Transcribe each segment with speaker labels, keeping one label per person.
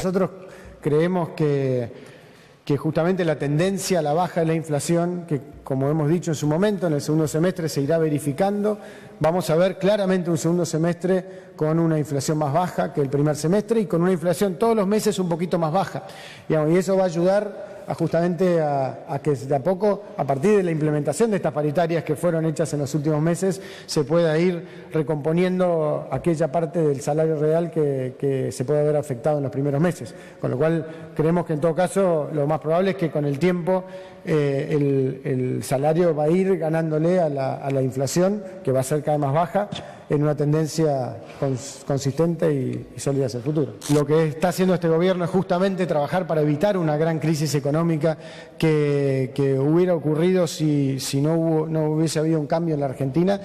Speaker 1: Nosotros creemos que justamente la tendencia a la baja de la inflación, que como hemos dicho en su momento, en el segundo semestre se irá verificando. Vamos a ver claramente un segundo semestre con una inflación más baja que el primer semestre y con una inflación todos los meses un poquito más baja. Y eso va a ayudar justamente a que de a poco, a partir de la implementación de estas paritarias que fueron hechas en los últimos meses, se pueda ir recomponiendo aquella parte del salario real que se puede haber afectado en los primeros meses. Con lo cual creemos que en todo caso lo más probable es que con el tiempo el salario va a ir ganándole a la inflación, que va a ser cada vez más baja, en una tendencia consistente y sólida hacia el futuro. Lo que está haciendo este gobierno es justamente trabajar para evitar una gran crisis económica que hubiera ocurrido si no hubiese habido un cambio en la Argentina.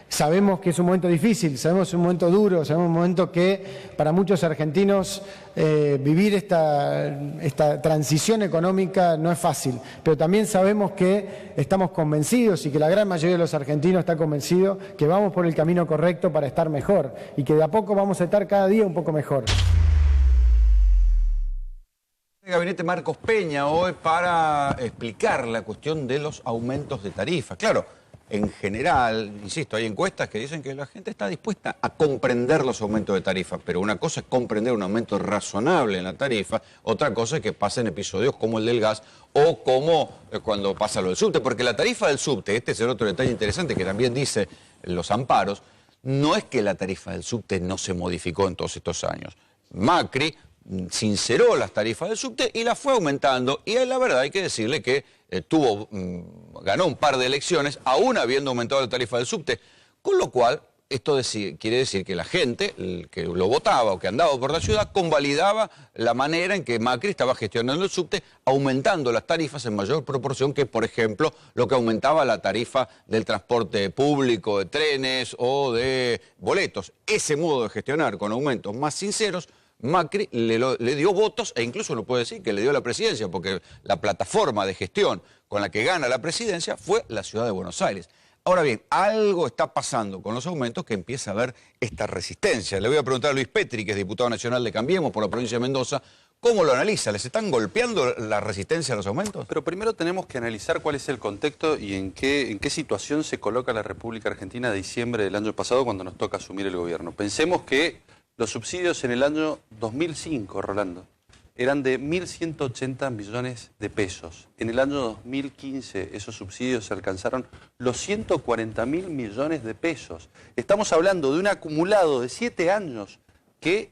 Speaker 1: Sabemos que es un momento difícil, sabemos que es un momento duro, sabemos un momento que para muchos argentinos vivir esta transición económica no es fácil, pero también sabemos que estamos convencidos y que la gran mayoría de los argentinos está convencido que vamos por el camino correcto para estar mejor y que de a poco vamos a estar cada día un poco mejor.
Speaker 2: El gabinete Marcos Peña hoy para explicar la cuestión de los aumentos de tarifas. Claro, en general, insisto, hay encuestas que dicen que la gente está dispuesta a comprender los aumentos de tarifas, pero una cosa es comprender un aumento razonable en la tarifa, otra cosa es que pasen episodios como el del gas o como cuando pasa lo del subte, porque la tarifa del subte, este es el otro detalle interesante que también dice los amparos, no es que la tarifa del subte no se modificó en todos estos años. Macri sinceró las tarifas del subte y las fue aumentando, y la verdad hay que decirle que ganó un par de elecciones aún habiendo aumentado la tarifa del subte, con lo cual esto quiere decir que la gente que lo votaba o que andaba por la ciudad convalidaba la manera en que Macri estaba gestionando el subte, aumentando las tarifas en mayor proporción que, por ejemplo, lo que aumentaba la tarifa del transporte público, de trenes o de boletos. Ese modo de gestionar con aumentos más sinceros, Macri le dio votos e incluso no puede decir que le dio la presidencia, porque la plataforma de gestión con la que gana la presidencia fue la ciudad de Buenos Aires. Ahora bien, algo está pasando con los aumentos que empieza a haber esta resistencia. Le voy a preguntar a Luis Petri, que es diputado nacional de Cambiemos por la provincia de Mendoza, ¿cómo lo analiza? ¿Les están golpeando la resistencia a los aumentos?
Speaker 3: Pero primero tenemos que analizar cuál es el contexto y en qué situación se coloca la República Argentina de diciembre del año pasado cuando nos toca asumir el gobierno. Pensemos que los subsidios en el año 2005, Rolando, eran de 1.180 millones de pesos. En el año 2015 esos subsidios alcanzaron los 140.000 millones de pesos. Estamos hablando de un acumulado de 7 años que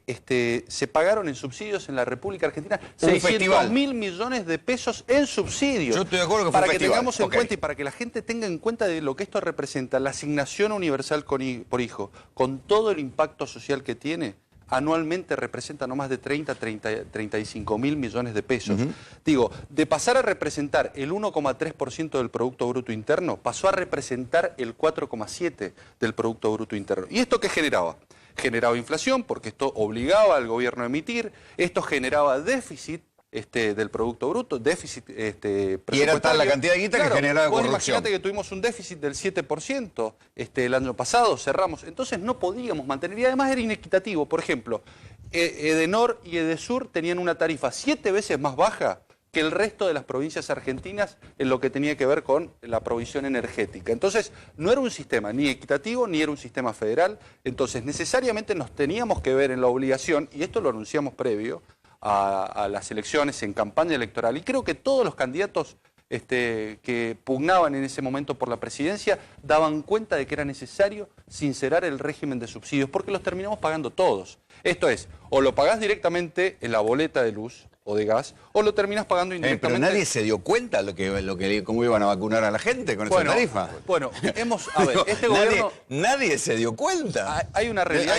Speaker 3: se pagaron en subsidios en la República Argentina 600.000 millones de pesos en subsidios.
Speaker 2: Yo estoy de acuerdo que
Speaker 3: para que tengamos en cuenta y para que la gente tenga en cuenta de lo que esto representa, la asignación universal por hijo, con todo el impacto social que tiene, anualmente representa no más de 35.000 millones de pesos. Digo, de pasar a representar el 1,3% del Producto Bruto Interno, pasó a representar el 4,7% del Producto Bruto Interno. ¿Y esto qué generaba? Generaba inflación, porque esto obligaba al gobierno a emitir, esto generaba déficit del Producto Bruto, déficit presupuestario.
Speaker 2: Y era tal la cantidad de guita que generaba corrupción.
Speaker 3: Imagínate que tuvimos un déficit del 7% el año pasado, cerramos, entonces no podíamos mantener, y además era inequitativo. Por ejemplo, Edenor y Edesur tenían una tarifa 7 veces más baja que el resto de las provincias argentinas en lo que tenía que ver con la provisión energética. Entonces, no era un sistema ni equitativo ni era un sistema federal, entonces necesariamente nos teníamos que ver en la obligación, y esto lo anunciamos previo a las elecciones, en campaña electoral, y creo que todos los candidatos que pugnaban en ese momento por la presidencia daban cuenta de que era necesario sincerar el régimen de subsidios, porque los terminamos pagando todos. Esto es, o lo pagás directamente en la boleta de luz o de gas, o lo terminás pagando indirectamente.
Speaker 2: Pero nadie se dio cuenta cómo iban a vacunar a la gente con esa tarifa.
Speaker 3: Bueno, a ver, este gobierno...
Speaker 2: Nadie se dio cuenta.
Speaker 3: Hay una realidad.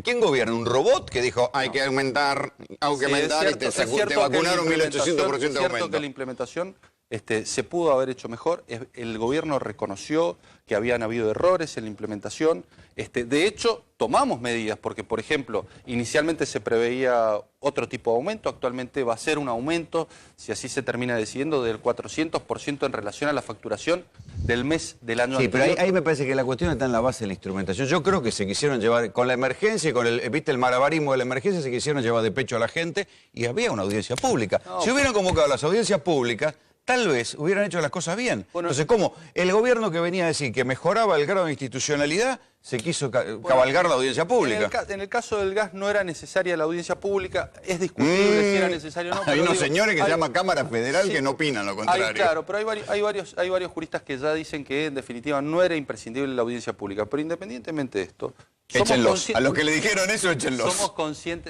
Speaker 2: ¿Quién gobierna? ¿Un robot que dijo hay que aumentar, y te vacunaron 1.800% de aumento?
Speaker 3: Es cierto que la implementación Se pudo haber hecho mejor. El gobierno reconoció que habían habido errores en la implementación. De hecho, tomamos medidas porque, por ejemplo, inicialmente se preveía otro tipo de aumento. Actualmente va a ser un aumento, si así se termina decidiendo, del 400% en relación a la facturación del mes del año anterior.
Speaker 2: Sí, pero ahí me parece que la cuestión está en la base de la instrumentación. Yo creo que se quisieron llevar, con la emergencia y con el malabarismo de la emergencia, se quisieron llevar de pecho a la gente y había una audiencia pública. No, si hubieran convocado las audiencias públicas, tal vez hubieran hecho las cosas bien. Bueno, entonces, ¿cómo? El gobierno que venía a decir que mejoraba el grado de institucionalidad, se quiso cabalgar la audiencia pública.
Speaker 3: En el caso del gas no era necesaria la audiencia pública, es discutible si era necesario o no.
Speaker 2: Hay unos señores que se llama Cámara Federal que no opinan lo contrario.
Speaker 3: Claro, pero hay varios juristas que ya dicen que en definitiva no era imprescindible la audiencia pública. Pero independientemente de esto...
Speaker 2: Échenlos. A los que le dijeron eso, échenlos.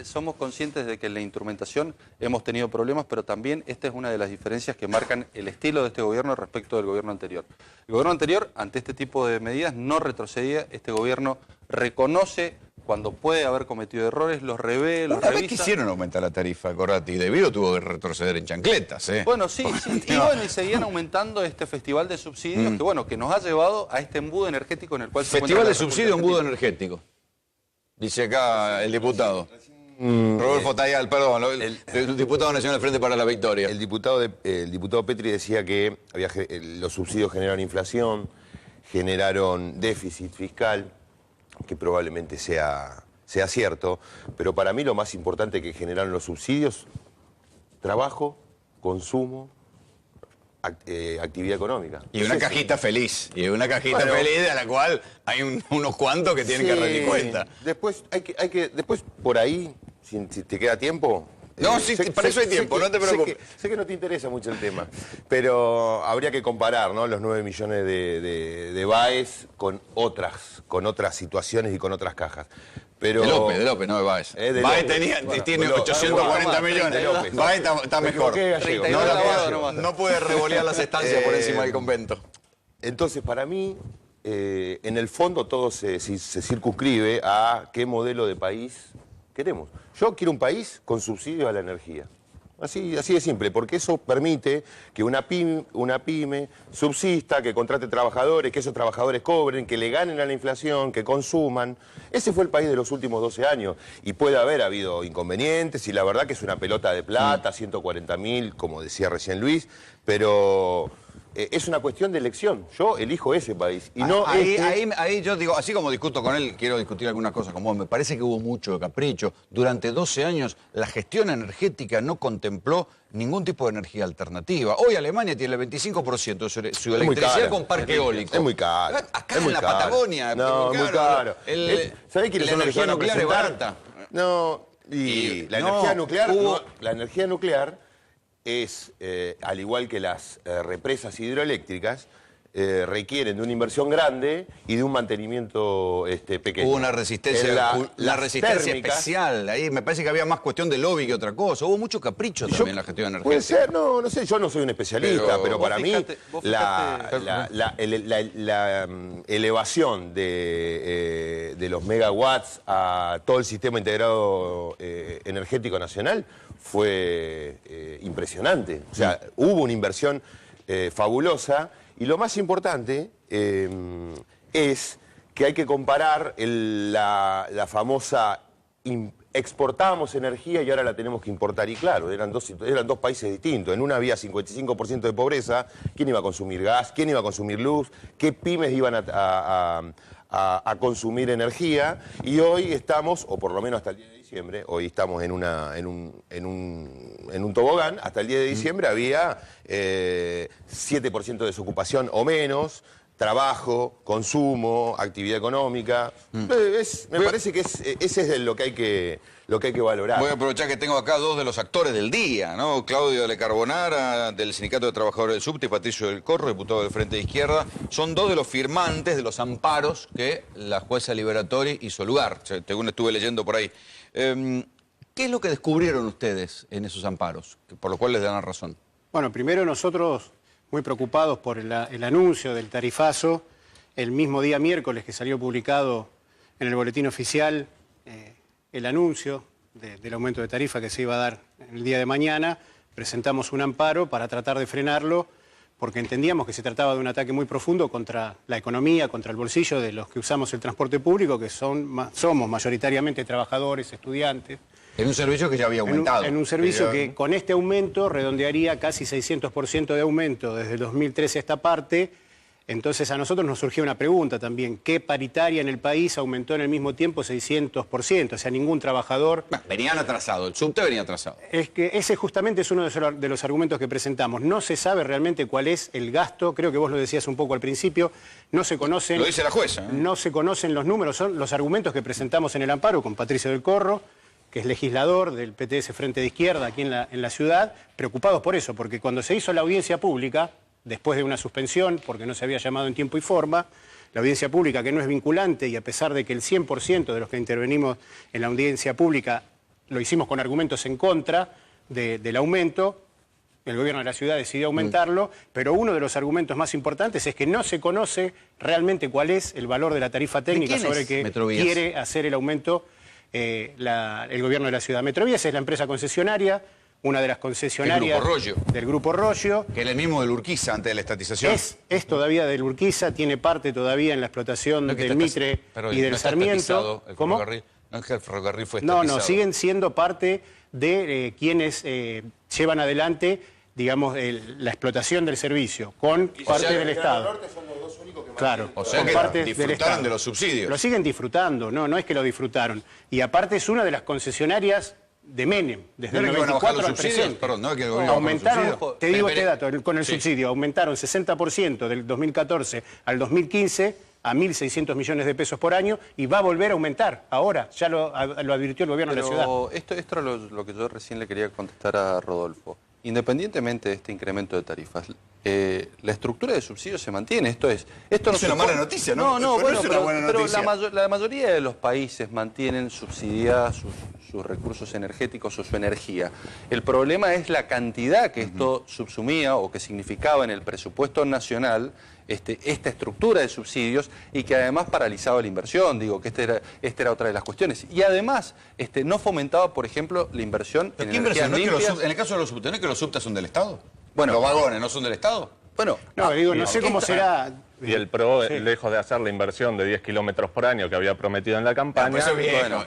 Speaker 3: Somos conscientes de que en la instrumentación hemos tenido problemas, pero también esta es una de las diferencias que marcan el estilo de este gobierno respecto del gobierno anterior. El gobierno anterior, ante este tipo de medidas, no retrocedía. Este gobierno reconoce cuando puede haber cometido errores, los revé, los revisa.
Speaker 2: Quisieron aumentar la tarifa, Corrati, y debido tuvo que retroceder en chancletas, ¿eh?
Speaker 3: Bueno, sí. Y seguían aumentando este festival de subsidios que nos ha llevado a este embudo energético en el cual se encuentra.
Speaker 2: Festival de subsidio, embudo energético. Dice acá el diputado. Rodolfo Tayal, perdón, el diputado nacional del Frente para la Victoria.
Speaker 4: El diputado Petri decía que los subsidios generaron inflación, generaron déficit fiscal, que probablemente sea cierto, pero para mí lo más importante que generaron los subsidios, trabajo, consumo, actividad económica.
Speaker 2: Y una cajita feliz, feliz de la cual hay unos cuantos que tienen que rendir cuenta.
Speaker 4: Después, después por ahí, si te queda tiempo...
Speaker 2: No, sí, para eso hay tiempo, no te preocupes.
Speaker 4: Sé que no te interesa mucho el tema, pero habría que comparar, ¿no?, los 9 millones de Baez con otras situaciones y con otras cajas. Pero...
Speaker 2: De López, no de Baez. Baez tiene 840 millones. Baez está mejor. No puede revolear las estancias por encima del convento.
Speaker 4: Entonces, para mí, en el fondo todo se circunscribe a qué modelo de país queremos. Yo quiero un país con subsidios a la energía. Así de simple, porque eso permite que una pyme subsista, que contrate trabajadores, que esos trabajadores cobren, que le ganen a la inflación, que consuman. Ese fue el país de los últimos 12 años. Y puede haber habido inconvenientes, y la verdad que es una pelota de plata, 140.000, como decía recién Luis, pero... es una cuestión de elección. Yo elijo ese país. Y no
Speaker 2: ahí yo digo, así como discuto con él, quiero discutir algunas cosas como me parece que hubo mucho capricho. Durante 12 años la gestión energética no contempló ningún tipo de energía alternativa. Hoy Alemania tiene el 25% de su electricidad con parque eólico.
Speaker 4: Es muy caro.
Speaker 2: Acá en la Patagonia.
Speaker 4: No, muy caro. ¿Sabés quiénes son los que van a presentar?
Speaker 2: La energía nuclear es barata.
Speaker 4: No, y la energía nuclear... la energía nuclear... es, al igual que las represas hidroeléctricas, requieren de una inversión grande y de un mantenimiento pequeño.
Speaker 2: Hubo una resistencia, resistencia especial. Ahí me parece que había más cuestión de lobby que otra cosa. Hubo mucho capricho también en la gestión energética.
Speaker 4: Puede ser, no sé, yo no soy un especialista, pero para mí la elevación de los megawatts a todo el sistema integrado energético nacional fue impresionante. O sea, hubo una inversión fabulosa. Y lo más importante es que hay que comparar la famosa exportábamos energía y ahora la tenemos que importar. Y claro, eran dos países distintos. En una había 55% de pobreza. ¿Quién iba a consumir gas? ¿Quién iba a consumir luz? ¿Qué pymes iban a consumir energía? Y hoy estamos, o por lo menos hasta el día de diciembre, hoy estamos en un tobogán, hasta el 10 de diciembre había 7% de desocupación o menos, trabajo, consumo, actividad económica. Me parece que ese es lo que hay que valorar.
Speaker 2: Voy a aprovechar que tengo acá dos de los actores del día, ¿no? Claudio Le Carbonara, del Sindicato de Trabajadores del Subte, y Patricio del Corro, diputado del Frente de Izquierda. Son dos de los firmantes de los amparos que la jueza Liberatori hizo lugar, según estuve leyendo por ahí. ¿Qué es lo que descubrieron ustedes en esos amparos, por lo cual les dan la razón?
Speaker 5: Bueno, primero nosotros muy preocupados por el anuncio del tarifazo, el mismo día miércoles que salió publicado en el boletín oficial el anuncio del aumento de tarifa que se iba a dar el día de mañana, presentamos un amparo para tratar de frenarlo porque entendíamos que se trataba de un ataque muy profundo contra la economía, contra el bolsillo de los que usamos el transporte público, que somos mayoritariamente trabajadores, estudiantes.
Speaker 2: En un servicio que ya había aumentado.
Speaker 5: En un servicio que con este aumento redondearía casi 600% de aumento desde el 2013 a esta parte. Entonces a nosotros nos surgió una pregunta también, ¿qué paritaria en el país aumentó en el mismo tiempo 600%? O sea, ningún trabajador...
Speaker 2: Venían atrasados, el subte venía atrasado.
Speaker 5: Es que ese justamente es uno de los argumentos que presentamos. No se sabe realmente cuál es el gasto, creo que vos lo decías un poco al principio, no se conocen...
Speaker 2: Lo dice la jueza.
Speaker 5: No se conocen los números, son los argumentos que presentamos en el amparo con Patricio del Corro, que es legislador del PTS Frente de Izquierda aquí en la ciudad, preocupados por eso, porque cuando se hizo la audiencia pública, después de una suspensión, porque no se había llamado en tiempo y forma, la audiencia pública que no es vinculante y a pesar de que el 100% de los que intervenimos en la audiencia pública lo hicimos con argumentos en contra del aumento, el gobierno de la ciudad decidió aumentarlo, pero uno de los argumentos más importantes es que no se conoce realmente cuál es el valor de la tarifa técnica sobre el que quiere hacer el aumento el gobierno de la ciudad. Metrovías es la empresa concesionaria, una de las concesionarias del Grupo Rollo.
Speaker 2: Que es el mismo del Urquiza antes de la estatización.
Speaker 5: Es todavía del Urquiza, tiene parte todavía en la explotación del Mitre y del Sarmiento.
Speaker 2: ¿Cómo? No es que el ferrocarril fue estatizado.
Speaker 5: No, siguen siendo parte de quienes llevan adelante, digamos, la explotación del servicio, con parte del Estado. Claro,
Speaker 2: o sea, que disfrutaron de los subsidios.
Speaker 5: Lo siguen disfrutando, no es que lo disfrutaron. Y aparte es una de las concesionarias de Menem, desde el 94 al presente.
Speaker 2: Perdón, no es que el gobierno
Speaker 5: aumentaron, te digo este dato, con el subsidio, aumentaron 60% del 2014 al 2015 a 1.600 millones de pesos por año y va a volver a aumentar ahora, ya lo advirtió el gobierno de la ciudad.
Speaker 3: Esto era lo que yo recién le quería contestar a Rodolfo. Independientemente de este incremento de tarifas, la estructura de subsidios se mantiene. Esto no es
Speaker 2: una mala noticia, ¿no?
Speaker 3: Pero la mayoría de los países mantienen subsidiadas sus recursos energéticos o su energía. El problema es la cantidad que esto subsumía o que significaba en el presupuesto nacional esta estructura de subsidios y que además paralizaba la inversión, digo que esta era otra de las cuestiones. Y además no fomentaba, por ejemplo, la inversión en energías limpias.
Speaker 2: En el caso de los subtes, ¿no es que los subtes son del Estado?
Speaker 3: Bueno,
Speaker 2: ¿los vagones no son del Estado?
Speaker 3: Bueno,
Speaker 5: no sé cómo será...
Speaker 6: Y el PRO, lejos de hacer la inversión de 10 kilómetros por año que había prometido en la campaña...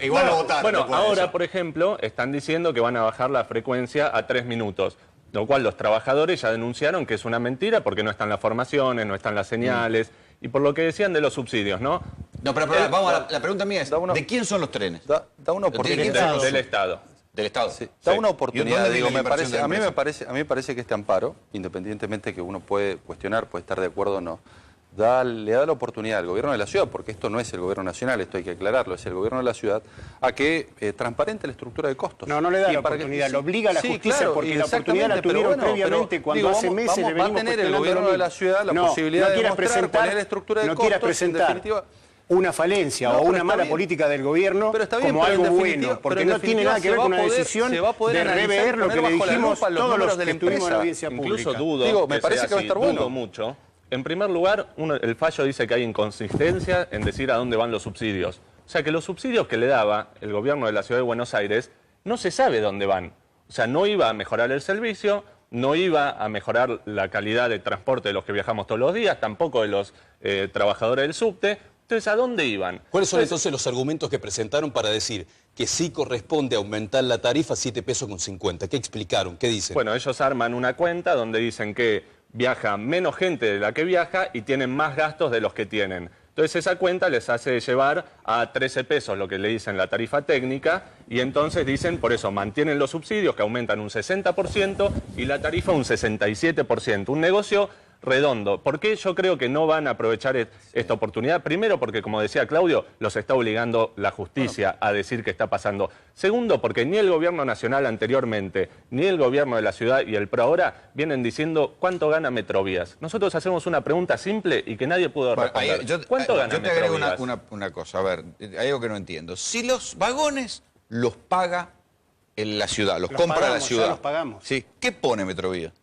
Speaker 2: igual lo votaron.
Speaker 6: Bueno, ahora, por ejemplo, están diciendo que van a bajar la frecuencia a 3 minutos. Lo cual los trabajadores ya denunciaron que es una mentira porque no están las formaciones, no están las señales, y por lo que decían de los subsidios, ¿no?
Speaker 2: No, pero vamos a la pregunta mía es, ¿de quién son los trenes?
Speaker 3: Da una oportunidad.
Speaker 6: Del Estado.
Speaker 2: Del Estado.
Speaker 3: Sí, da una oportunidad, digo, a mí me parece que este amparo, independientemente que uno puede cuestionar, puede estar de acuerdo o no, le da la oportunidad al gobierno de la ciudad, porque esto no es el gobierno nacional, esto hay que aclararlo, es el gobierno de la ciudad, a que transparente la estructura de costos.
Speaker 5: No le da la oportunidad, lo obliga a la justicia, claro, porque la oportunidad la tuvieron previamente cuando hace meses le venimos
Speaker 3: va a tener el gobierno de la ciudad la posibilidad de mostrar cuál es la estructura de costos, en definitiva...
Speaker 5: una falencia o una mala política del gobierno como algo bueno, porque no tiene nada que ver con una decisión de rever lo que le dijimos todos los que estuvimos en la audiencia pública.
Speaker 6: Incluso dudo, me parece que va a estar bueno. Mucho. En primer lugar, el fallo dice que hay inconsistencia en decir a dónde van los subsidios. O sea que los subsidios que le daba el gobierno de la Ciudad de Buenos Aires no se sabe dónde van. O sea, no iba a mejorar el servicio, no iba a mejorar la calidad de transporte de los que viajamos todos los días, tampoco de los trabajadores del subte. Entonces, ¿a dónde iban?
Speaker 7: ¿Cuáles son entonces los argumentos que presentaron para decir que sí corresponde aumentar la tarifa a 7 pesos con 50? ¿Qué explicaron? ¿Qué dicen?
Speaker 6: Bueno, ellos arman una cuenta donde dicen que viaja menos gente de la que viaja y tienen más gastos de los que tienen. Entonces esa cuenta les hace llevar a 13 pesos lo que le dicen la tarifa técnica y entonces dicen, por eso mantienen los subsidios que aumentan un 60% y la tarifa un 67%. Un negocio redondo. ¿Por qué yo creo que no van a aprovechar esta oportunidad? Primero, porque, como decía Claudio, los está obligando la justicia a decir qué está pasando. Segundo, porque ni el gobierno nacional anteriormente, ni el gobierno de la ciudad y el PRO ahora vienen diciendo cuánto gana Metrovías. Nosotros hacemos una pregunta simple y que nadie pudo responder. ¿Cuánto gana Metrovías?
Speaker 2: Yo te agrego una cosa. A ver, hay algo que no entiendo. Si los vagones los paga la ciudad, los compra la ciudad.
Speaker 5: Ya los pagamos.
Speaker 2: Sí. ¿Qué pone Metrovías?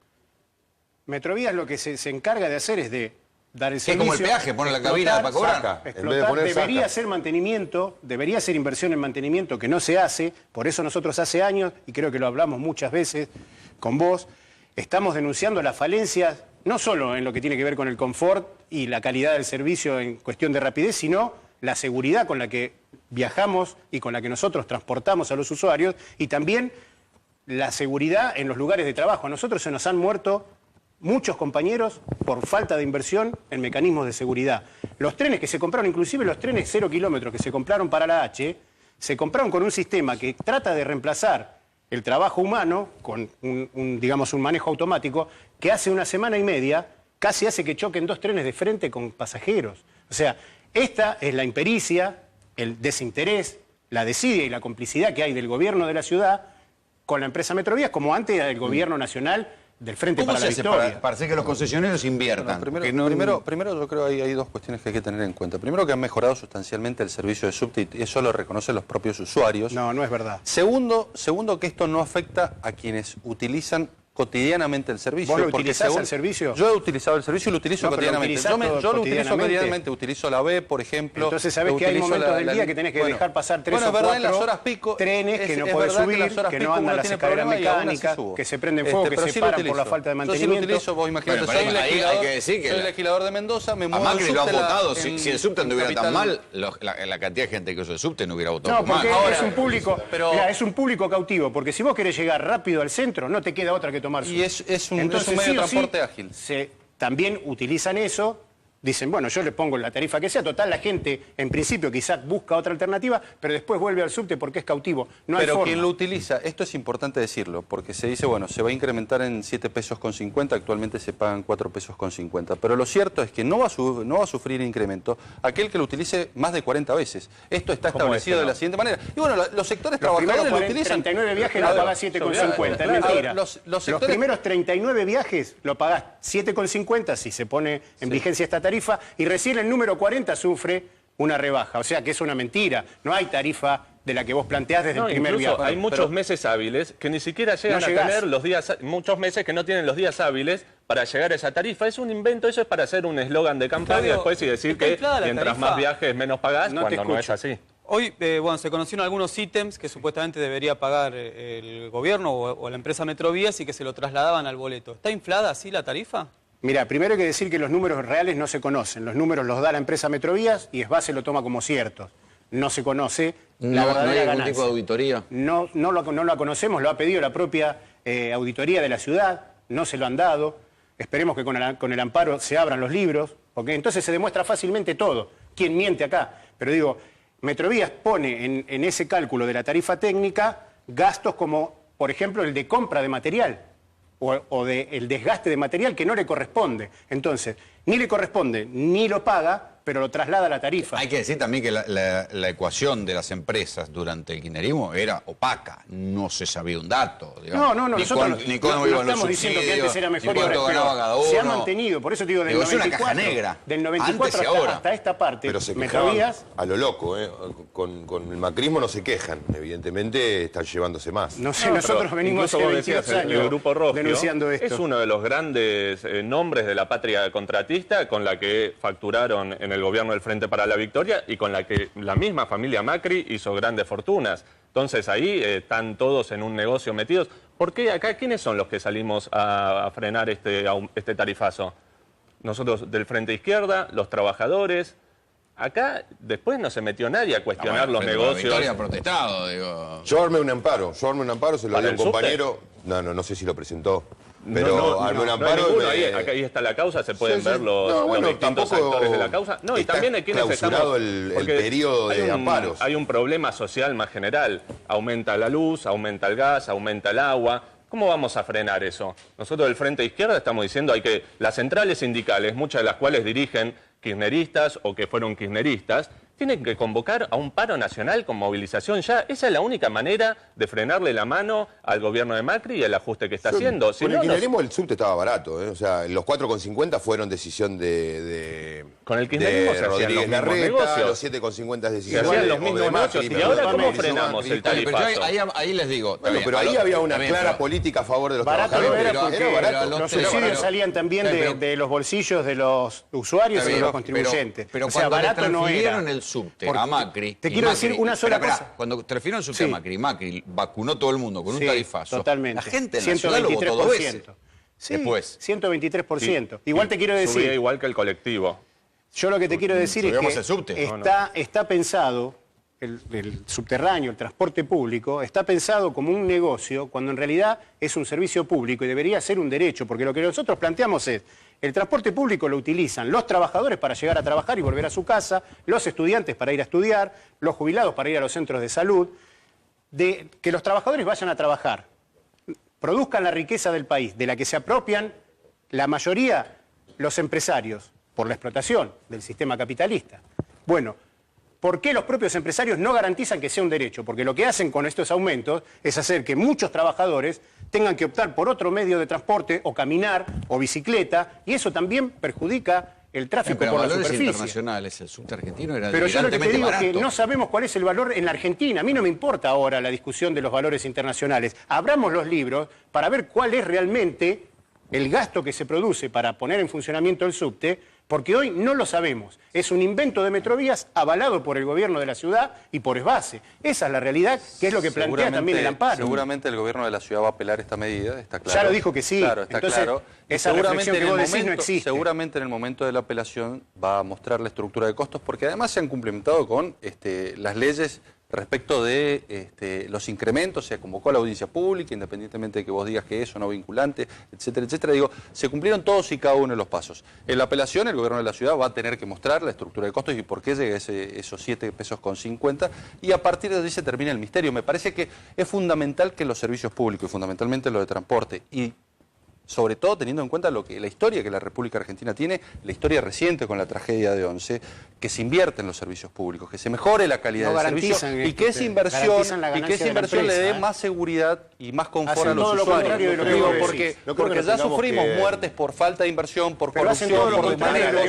Speaker 5: Metrovías lo que se encarga de hacer es de dar el servicio.
Speaker 2: Es como el peaje, pone la cabina para cobrar.
Speaker 5: Debería ser mantenimiento, debería ser inversión en mantenimiento que no se hace. Por eso nosotros hace años, y creo que lo hablamos muchas veces con vos, estamos denunciando las falencias no solo en lo que tiene que ver con el confort y la calidad del servicio en cuestión de rapidez, sino la seguridad con la que viajamos y con la que nosotros transportamos a los usuarios, y también la seguridad en los lugares de trabajo. A nosotros se nos han muerto muchos compañeros por falta de inversión en mecanismos de seguridad. Los trenes que se compraron, inclusive los trenes 0 kilómetros que se compraron para la H, se compraron con un sistema que trata de reemplazar el trabajo humano con digamos, un manejo automático que hace una semana y media casi hace que choquen 2 trenes de frente con pasajeros. O sea, esta es la impericia, el desinterés, la desidia y la complicidad que hay del gobierno de la ciudad con la empresa Metrovías, como antes del gobierno nacional del Frente para la Victoria.
Speaker 2: Para hacer que los concesionarios inviertan?
Speaker 3: Primero yo creo que hay dos cuestiones que hay que tener en cuenta. Primero, que han mejorado sustancialmente el servicio de subte, y eso lo reconocen los propios usuarios.
Speaker 5: No, no es verdad.
Speaker 3: Segundo, que esto no afecta a quienes utilizan cotidianamente el servicio.
Speaker 5: ¿Vos lo utilizás el servicio?
Speaker 3: Yo he utilizado el servicio y lo utilizo cotidianamente. Yo lo utilizo cotidianamente, utilizo la B, por ejemplo.
Speaker 5: Entonces sabés que hay momentos del día que tenés que dejar pasar 3 o 4
Speaker 3: en las horas pico,
Speaker 5: trenes que no podés subir, que no andan las escaleras mecánicas, que se prenden fuego, que se paran por la falta de mantenimiento.
Speaker 3: Yo sí lo utilizo, vos imaginate, soy legislador de Mendoza, me muevo
Speaker 2: a Macri
Speaker 3: el
Speaker 2: lo
Speaker 3: subte.
Speaker 2: han votado, si el subte anduviera tan mal, la cantidad de gente que usa el subte no hubiera votado por Macri.
Speaker 5: No, porque es un público cautivo, porque si vos querés llegar rápido al centro, no te queda otra que tomar subte.
Speaker 3: Es un medio de transporte ágil.
Speaker 5: También utilizan eso, dicen, bueno, yo le pongo la tarifa que sea, total, la gente en principio quizás busca otra alternativa, pero después vuelve al subte porque es cautivo. No hay
Speaker 3: pero
Speaker 5: forma.
Speaker 3: quien lo utiliza, esto es importante decirlo, porque se dice, bueno, se va a incrementar en 7 pesos con 50, actualmente se pagan 4 pesos con 50, pero lo cierto es que no va a sufrir incremento aquel que lo utilice más de 40 veces. Esto está establecido de la siguiente manera. Y bueno, los sectores trabajadores lo utilizan.
Speaker 5: 39 viajes lo pagás 7,50, es mentira. Los primeros 39 viajes lo pagás 7,50 si se pone en vigencia esta tarifa, y recién el número 40 sufre una rebaja. O sea que es una mentira. No hay tarifa de la que vos planteás desde el primer viaje.
Speaker 6: Hay muchos meses hábiles que ni siquiera llegan a tener los días, muchos meses que no tienen los días hábiles para llegar a esa tarifa. Es un invento, eso es para hacer un eslogan de campaña después y decir que mientras más viajes menos pagás, cuando no es así.
Speaker 8: Hoy, bueno, se conocieron algunos ítems que supuestamente debería pagar el gobierno o la empresa Metrovías y que se lo trasladaban al boleto. ¿Está inflada así la tarifa?
Speaker 5: Mira, primero hay que decir que los números reales no se conocen. Los números los da la empresa Metrovías y SBASE lo toma como ciertos. No se conoce la verdadera
Speaker 2: ¿No hay algún
Speaker 5: ganancia.
Speaker 2: tipo de auditoría?
Speaker 5: No la conocemos, lo ha pedido la propia auditoría de la ciudad, no se lo han dado. Esperemos que con el amparo se abran los libros, porque entonces se demuestra fácilmente todo. ¿Quién miente acá? Pero digo, Metrovías pone en ese cálculo de la tarifa técnica gastos como, por ejemplo, el de compra de material o el desgaste de material que no le corresponde. Entonces, ni le corresponde, ni lo paga, pero lo traslada a la tarifa.
Speaker 2: Hay que decir también que la ecuación de las empresas durante el kirchnerismo era opaca, no se sabía un dato. Digamos.
Speaker 5: No, nosotros no estamos diciendo que antes era mejor y ahora es peor. Se ha mantenido, por eso te digo, del 94 hasta esta parte,
Speaker 4: pero se
Speaker 5: Metrovías...
Speaker 4: a lo loco, con el macrismo no se quejan, evidentemente están llevándose más.
Speaker 5: No sé, nosotros venimos hace 22 años
Speaker 6: el Grupo Rogio
Speaker 5: denunciando esto.
Speaker 6: Es uno de los grandes nombres de la patria contratista con la que facturaron en el gobierno del Frente para la Victoria y con la que la misma familia Macri hizo grandes fortunas. Entonces ahí están todos en un negocio metidos. ¿Por qué acá quiénes son los que salimos a frenar este tarifazo? Nosotros del Frente Izquierda, los trabajadores. Acá después no se metió nadie a cuestionar los negocios.
Speaker 2: Victoria ha protestado, digo.
Speaker 4: Yo armé un amparo, se lo dio a un compañero. No sé si lo presentó. Pero armé un amparo.
Speaker 6: Ahí está la causa, se pueden ver los distintos actores de la causa. No, y también hay quienes
Speaker 4: estamos... el periodo de amparos.
Speaker 6: Hay un problema social más general. Aumenta la luz, aumenta el gas, aumenta el agua. ¿Cómo vamos a frenar eso? Nosotros del Frente Izquierda estamos diciendo que las centrales sindicales, muchas de las cuales dirigen kirchneristas o que fueron kirchneristas, tienen que convocar a un paro nacional con movilización ya. Esa es la única manera de frenarle la mano al gobierno de Macri y el ajuste que está haciendo.
Speaker 4: Con el kirchnerismo el subte estaba barato, o sea, los 4,50 fueron decisión de
Speaker 6: con el kirchnerismo se hacían los mismos negocios.
Speaker 4: Los 7,50 es decisión
Speaker 6: se hacían los mismos negocios. ¿Y ahora cómo frenamos el tarifazo?
Speaker 2: Ahí les digo.
Speaker 4: Bueno, pero ahí había una clara política a favor de los trabajadores.
Speaker 5: Era barato. Los subsidios salían también de los bolsillos de los usuarios y de los contribuyentes.
Speaker 2: Pero cuando le transfirieron el subte a Macri...
Speaker 5: Te quiero decir una sola cosa.
Speaker 2: Cuando transfirieron el subte a Macri, Macri vacunó todo el mundo con un tarifazo.
Speaker 5: Totalmente.
Speaker 2: La gente en la ciudad lo votó 2 veces.
Speaker 5: Sí,
Speaker 2: después.
Speaker 5: 123%. Igual te quiero decir...
Speaker 6: Subía igual que el colectivo.
Speaker 5: Yo lo que te quiero decir es
Speaker 2: Subíamos
Speaker 5: que
Speaker 2: el subte.
Speaker 5: está pensado, el subterráneo, el transporte público, está pensado como un negocio cuando en realidad es un servicio público y debería ser un derecho, porque lo que nosotros planteamos es, el transporte público lo utilizan los trabajadores para llegar a trabajar y volver a su casa, los estudiantes para ir a estudiar, los jubilados para ir a los centros de salud, de que los trabajadores vayan a trabajar, produzcan la riqueza del país, de la que se apropian la mayoría los empresarios, por la explotación del sistema capitalista. Bueno, ¿por qué los propios empresarios no garantizan que sea un derecho? Porque lo que hacen con estos aumentos es hacer que muchos trabajadores tengan que optar por otro medio de transporte, o caminar, o bicicleta, y eso también perjudica el tráfico
Speaker 2: Pero
Speaker 5: por la
Speaker 2: valores
Speaker 5: superficie.
Speaker 2: internacionales, el subte argentino era
Speaker 5: Pero yo lo que te
Speaker 2: delirantemente
Speaker 5: digo es que
Speaker 2: barato.
Speaker 5: no sabemos cuál es el valor en la Argentina. A mí no me importa ahora la discusión de los valores internacionales. Abramos los libros para ver cuál es realmente el gasto que se produce para poner en funcionamiento el subte, porque hoy no lo sabemos. Es un invento de Metrovías avalado por el gobierno de la ciudad y por Esbace. Esa es la realidad, que es lo que plantea también el amparo.
Speaker 3: Seguramente el gobierno de la ciudad va a apelar esta medida, está claro.
Speaker 5: Ya lo dijo que sí.
Speaker 3: Claro, está
Speaker 5: Entonces,
Speaker 3: claro. Y
Speaker 5: esa reflexión que vos decís no existe.
Speaker 3: seguramente en el momento de la apelación va a mostrar la estructura de costos, porque además se han complementado con las leyes respecto de los incrementos. Se convocó a la audiencia pública, independientemente de que vos digas que eso no vinculante, etcétera, etcétera. Digo, se cumplieron todos y cada uno de los pasos. En la apelación, el gobierno de la ciudad va a tener que mostrar la estructura de costos y por qué llega esos 7 pesos con 50, y a partir de ahí se termina el misterio. Me parece que es fundamental que los servicios públicos, y fundamentalmente los de transporte, y sobre todo teniendo en cuenta la historia que la República Argentina tiene, la historia reciente con la tragedia de Once, que se invierte en los servicios públicos, que se mejore la calidad del servicio y que esa inversión le dé más seguridad y más confort a los usuarios. Porque ya sufrimos muertes por falta de inversión, por corrupción, por desmanero,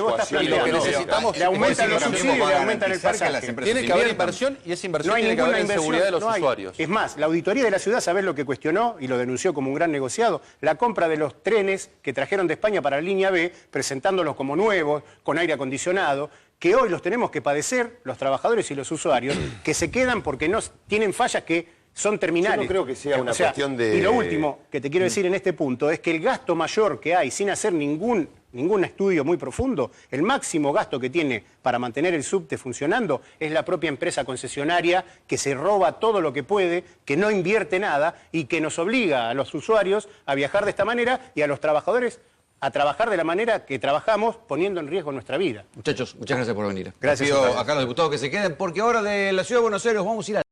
Speaker 3: y lo que necesitamos
Speaker 5: le aumentan los subsidios y le aumentan el pasaje.
Speaker 3: Tiene que haber inversión, y esa inversión tiene que haber en seguridad de los usuarios.
Speaker 5: Es más, la auditoría de la ciudad, ¿sabés lo que cuestionó y lo denunció como un gran negociado? La compra de los trenes que trajeron de España para la línea B, presentándolos como nuevos, con aire acondicionado, que hoy los tenemos que padecer los trabajadores y los usuarios, que se quedan porque no tienen fallas que son terminales.
Speaker 4: Yo no creo que sea una cuestión de...
Speaker 5: Y lo último que te quiero decir en este punto es que el gasto mayor que hay, sin hacer ningún estudio muy profundo, el máximo gasto que tiene para mantener el subte funcionando es la propia empresa concesionaria, que se roba todo lo que puede, que no invierte nada y que nos obliga a los usuarios a viajar de esta manera y a los trabajadores a trabajar de la manera que trabajamos, poniendo en riesgo nuestra vida.
Speaker 2: Muchachos, muchas gracias por venir.
Speaker 5: Gracias.
Speaker 2: Pido acá a los diputados que se queden, porque ahora de la Ciudad de Buenos Aires vamos a ir a...